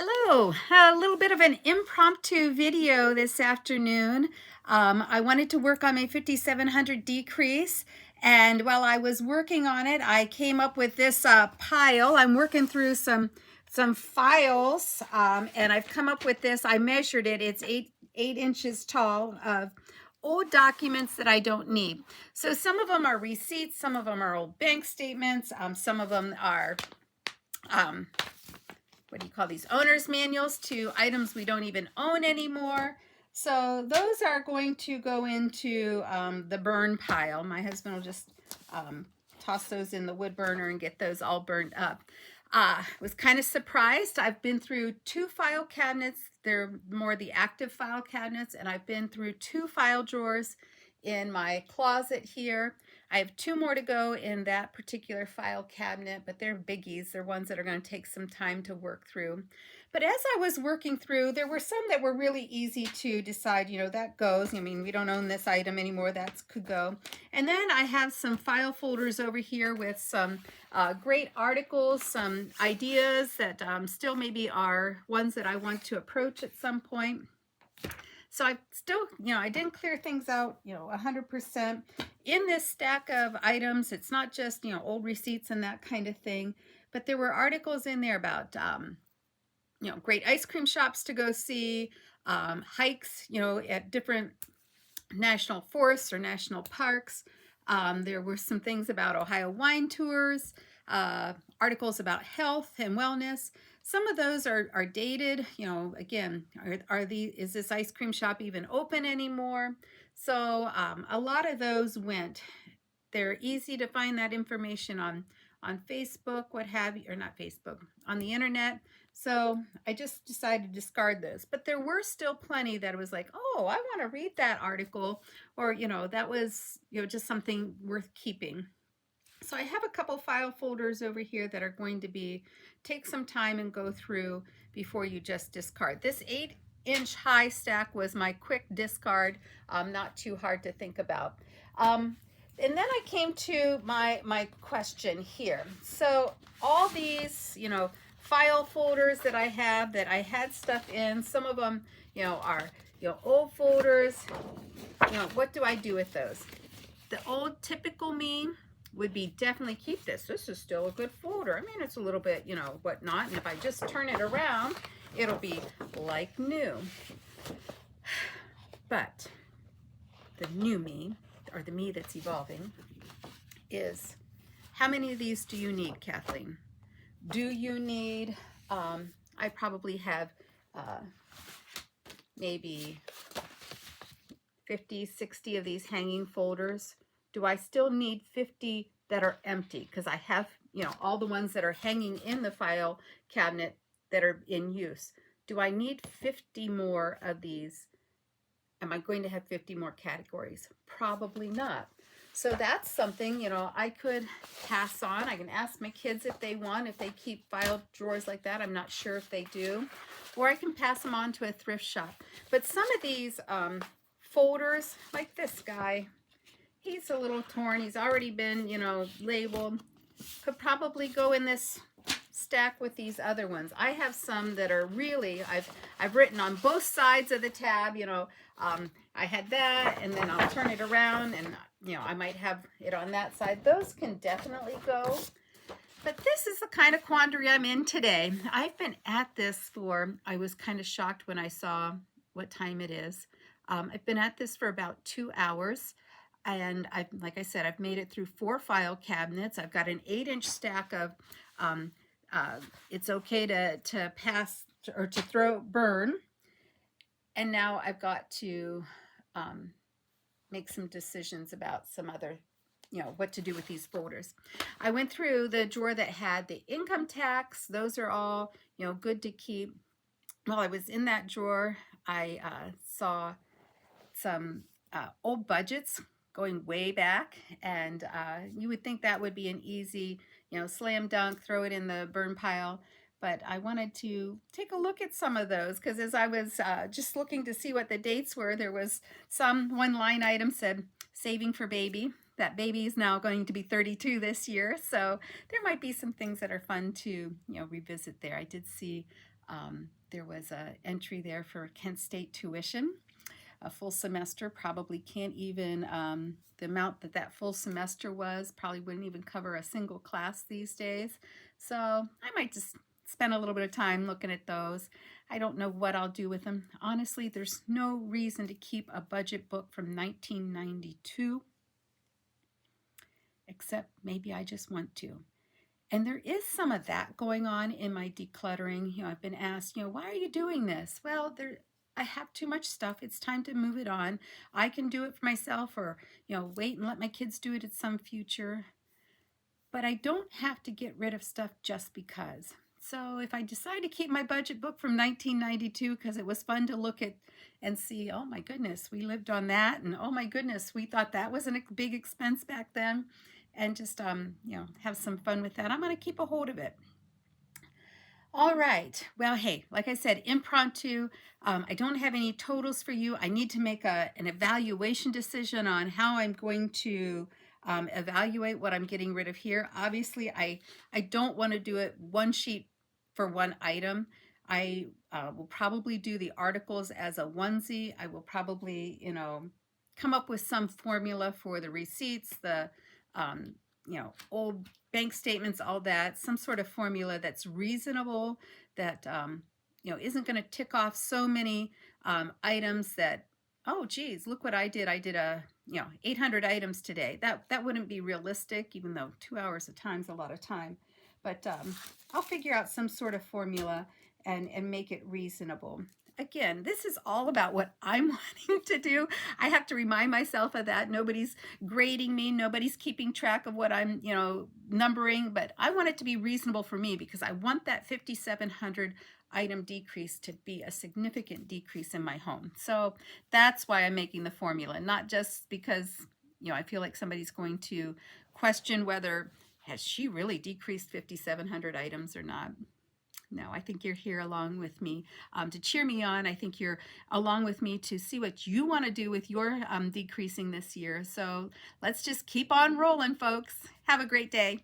Hello, a little bit of an impromptu video this afternoon. I wanted to work on my 5700 decrease, and while I was working on it, I came up with this pile. I'm working through some files, and I've come up with this. I measured it. It's eight inches tall of old documents that I don't need. So some of them are receipts, some of them are old bank statements, some of them are what do you call these, owner's manuals to items we don't even own anymore. So those are going to go into the burn pile. My husband will just toss those in the wood burner and get those all burned up. Was kind of surprised. I've been through two file cabinets. They're more the active file cabinets, and I've been through two file drawers in my closet here. I have two more to go in that particular file cabinet, but they're biggies. They're ones that are going to take some time to work through. But as I was working through, there were some that were really easy to decide, that goes. I mean, we don't own this item anymore. That could go. And then I have some file folders over here with some great articles, some ideas that still maybe are ones that I want to approach at some point. So I still, I didn't clear things out, 100%. In this stack of items, it's not just, old receipts and that kind of thing, but there were articles in there about, great ice cream shops to go see, hikes, at different national forests or national parks. There were some things about Ohio wine tours, articles about health and wellness. Some of those are dated, again, is this ice cream shop even open anymore? So a lot of those went. They're easy to find that information on Facebook, what have you, or not Facebook, on the internet. So I just decided to discard those. But there were still plenty that was like, oh, I want to read that article, or, that was, just something worth keeping. So I have a couple file folders over here that are going to take some time and go through before you just discard. This 8-inch high stack was my quick discard, not too hard to think about. And then I came to my question here. So all these, file folders that I had stuff in, some of them, are, old folders. What do I do with those? The old typical me would be definitely keep this. This is still a good folder. I mean, it's a little bit, whatnot. And if I just turn it around, it'll be like new. But the new me, or the me that's evolving, is how many of these do you need, Kathleen? Do you need, I probably have maybe 50, 60 of these hanging folders. Do I still need 50 that are empty? Because I have, all the ones that are hanging in the file cabinet that are in use. Do I need 50 more of these? Am I going to have 50 more categories? Probably not. So that's something, I could pass on. I can ask my kids if they want, if they keep file drawers like that. I'm not sure if they do. Or I can pass them on to a thrift shop. But some of these folders, like this guy, he's a little torn. He's already been, labeled. Could probably go in this stack with these other ones. I have some that are really, I've written on both sides of the tab, I had that, and then I'll turn it around, and I might have it on that side. Those can definitely go. But this is the kind of quandary I'm in today. I've been at this I was kind of shocked when I saw what time it is. I've been at this for about 2 hours. And like I said, I've made it through 4 file cabinets. I've got an 8-inch stack of, it's okay to pass or to burn. And now I've got to make some decisions about some other, what to do with these folders. I went through the drawer that had the income tax. Those are all, good to keep. While I was in that drawer, I saw some old budgets going way back, and you would think that would be an easy, slam dunk, throw it in the burn pile. But I wanted to take a look at some of those, because as I was just looking to see what the dates were, there was one line item said saving for baby. That baby is now going to be 32 this year, so there might be some things that are fun to revisit there. I did see There was an entry there for Kent State tuition. A full semester probably can't even, the amount that that full semester was probably wouldn't even cover a single class these days. So I might just spend a little bit of time looking at those. I don't know what I'll do with them. Honestly, there's no reason to keep a budget book from 1992, except maybe I just want to. And there is some of that going on in my decluttering. I've been asked, why are you doing this? Well, I have too much stuff. It's time to move it on. I can do it for myself, or, wait and let my kids do it at some future. But I don't have to get rid of stuff just because. So if I decide to keep my budget book from 1992 because it was fun to look at and see, oh my goodness, we lived on that, and oh my goodness, we thought that was a big expense back then, and just have some fun with that, I'm going to keep a hold of it. All right. Well, hey, like I said, impromptu. I don't have any totals for you. I need to make an evaluation decision on how I'm going to evaluate what I'm getting rid of here. Obviously, I don't want to do it one sheet for one item. I will probably do the articles as a onesie. I will probably, come up with some formula for the receipts, the old bank statements, all that, some sort of formula that's reasonable, that isn't going to tick off so many items that, oh geez, look what I did. I did 800 items today. That wouldn't be realistic, even though 2 hours of time is a lot of time. But I'll figure out some sort of formula and make it reasonable. Again, this is all about what I'm wanting to do. I have to remind myself of that. Nobody's grading me. Nobody's keeping track of what I'm, numbering. But I want it to be reasonable for me, because I want that 5,700 item decrease to be a significant decrease in my home. So that's why I'm making the formula, not just because, I feel like somebody's going to question whether has she really decreased 5,700 items or not. No, I think you're here along with me to cheer me on. I think you're along with me to see what you want to do with your decreasing this year. So let's just keep on rolling, folks. Have a great day.